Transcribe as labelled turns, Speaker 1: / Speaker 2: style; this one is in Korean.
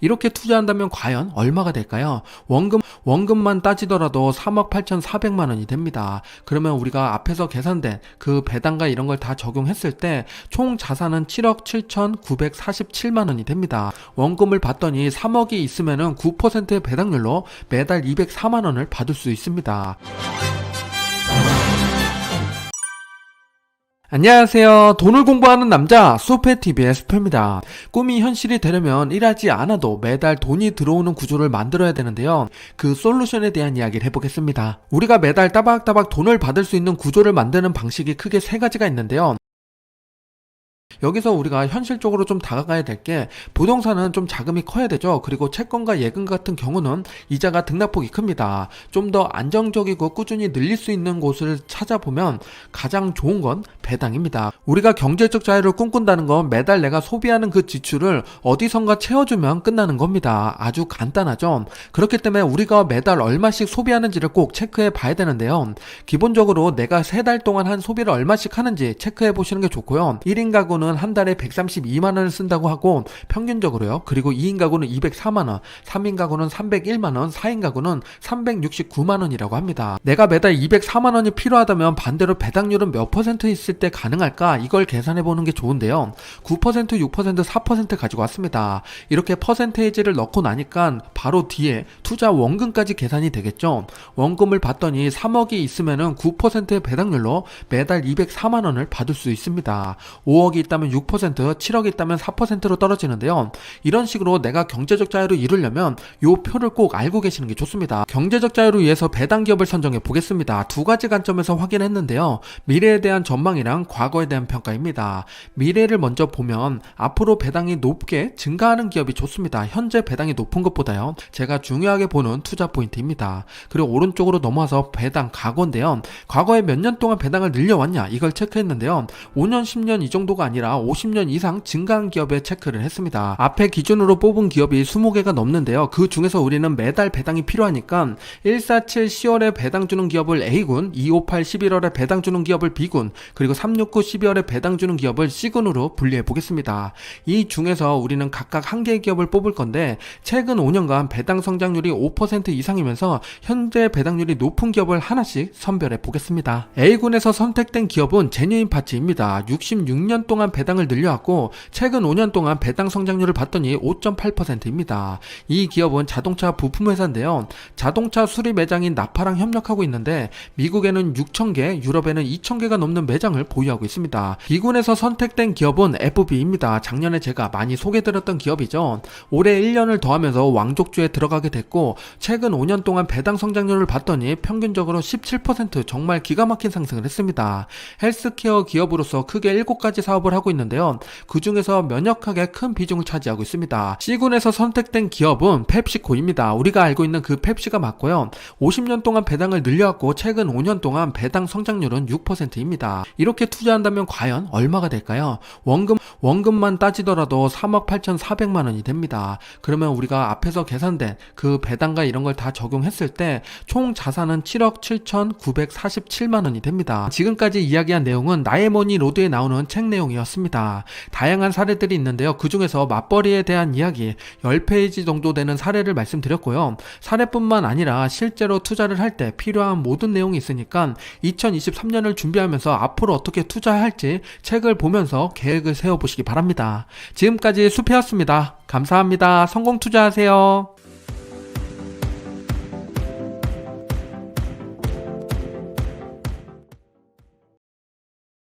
Speaker 1: 이렇게 투자한다면 과연 얼마가 될까요? 원금만 따지더라도 3억 8,400만 원이 됩니다. 그러면 우리가 앞에서 계산된 그 배당과 이런 걸 다 적용했을 때 총 자산은 7억 7,947만 원이 됩니다. 원금을 받더니 3억이 있으면은 9%의 배당률로 매달 204만 원을 받을 수 있습니다. 안녕하세요. 돈을 공부하는 남자 수페TV의 수페입니다. 꿈이 현실이 되려면 일하지 않아도 매달 돈이 들어오는 구조를 만들어야 되는데요. 그 솔루션에 대한 이야기를 해보겠습니다. 우리가 매달 따박따박 돈을 받을 수 있는 구조를 만드는 방식이 크게 세 가지가 있는데요. 여기서 우리가 현실적으로 좀 다가가야 될 게 부동산은 좀 자금이 커야 되죠. 그리고 채권과 예금 같은 경우는 이자가 등락폭이 큽니다. 좀 더 안정적이고 꾸준히 늘릴 수 있는 곳을 찾아보면 가장 좋은 건 배당입니다. 우리가 경제적 자유를 꿈꾼다는 건 매달 내가 소비하는 그 지출을 어디선가 채워주면 끝나는 겁니다. 아주 간단하죠. 그렇기 때문에 우리가 매달 얼마씩 소비하는지를 꼭 체크해 봐야 되는데요. 기본적으로 내가 3달 동안 한 소비를 얼마씩 하는지 체크해 보시는 게 좋고요. 1인 가구는 한 달에 132만 원을 쓴다고 하고 평균적으로요. 그리고 2인 가구는 204만 원, 3인 가구는 301만 원, 4인 가구는 369만 원이라고 합니다. 내가 매달 204만 원이 필요하다면 반대로 배당률은 몇 퍼센트 있을 때 가능할까? 이걸 계산해 보는 게 좋은데요. 9%, 6%, 4% 가지고 왔습니다. 이렇게 퍼센테이지를 넣고 나니까 바로 뒤에 투자 원금까지 계산이 되겠죠. 원금을 받더니 3억이 있으면은 9%의 배당률로 매달 204만 원을 받을 수 있습니다. 5억이 있다면 6%, 7억이 있다면 4%로 떨어지는데요. 이런 식으로 내가 경제적 자유를 이루려면 요 표를 꼭 알고 계시는 게 좋습니다. 경제적 자유를 위해서 배당 기업을 선정해 보겠습니다. 두 가지 관점에서 확인했는데요. 미래에 대한 전망이랑 과거에 대한 평가입니다. 미래를 먼저 보면 앞으로 배당이 높게 증가하는 기업이 좋습니다. 현재 배당이 높은 것보다요. 제가 중요하게 보는 투자 포인트입니다. 그리고 오른쪽으로 넘어와서 배당 과거인데요. 과거에 몇 년 동안 배당을 늘려왔냐 이걸 체크했는데요. 5년, 10년 이 정도가 아니라 50년 이상 증가한 기업에 체크를 했습니다. 앞에 기준으로 뽑은 기업이 20개가 넘는데요. 그 중에서 우리는 매달 배당이 필요하니까 147 10월에 배당 주는 기업을 A군, 258 11월에 배당 주는 기업을 B군, 그리고 369 12월에 배당 주는 기업을 C군으로 분리해 보겠습니다. 이 중에서 우리는 각각 한 개의 기업을 뽑을 건데 최근 5년간 배당 성장률이 5% 이상이면서 현재 배당률이 높은 기업을 하나씩 선별해 보겠습니다. A군에서 선택된 기업은 제뉴인 파츠입니다. 66년 동안 배당을 늘려왔고 최근 5년 동안 배당 성장률을 봤더니 5.8%입니다. 이 기업은 자동차 부품 회사인데요. 자동차 수리 매장인 나파랑 협력하고 있는데 미국에는 6,000개, 유럽에는 2,000개가 넘는 매장을 보유하고 있습니다. B군에서 선택된 기업은 FB입니다. 작년에 제가 많이 소개드렸던 기업이죠. 올해 1년을 더하면서 왕족주에 들어가게 됐고 최근 5년 동안 배당 성장률을 봤더니 평균적으로 17% 정말 기가 막힌 상승을 했습니다. 헬스케어 기업으로서 크게 7가지 사업을 하고 있는데요. 그 중에서 면역학에 큰 비중을 차지하고 있습니다. C군에서 선택된 기업은 펩시코입니다. 우리가 알고 있는 그 펩시가 맞고요. 50년 동안 배당을 늘려왔고 최근 5년 동안 배당 성장률은 6%입니다. 이렇게 투자한다면 과연 얼마가 될까요? 원금만 따지더라도 3억 8,400만 원이 됩니다. 그러면 우리가 앞에서 계산된 그 배당과 이런 걸 다 적용했을 때 총 자산은 7억 7,947만 원이 됩니다. 지금까지 이야기한 내용은 나의 머니 로드에 나오는 책 내용이었습니다. 다양한 사례들이 있는데요. 그 중에서 맞벌이에 대한 이야기 10페이지 정도 되는 사례를 말씀드렸고요. 사례뿐만 아니라 실제로 투자를 할 때 필요한 모든 내용이 있으니까 2023년을 준비하면서 앞으로 어떻게 투자할지 책을 보면서 계획을 세워보시기 바랍니다. 지금까지 수페였습니다. 감사합니다. 성공 투자하세요.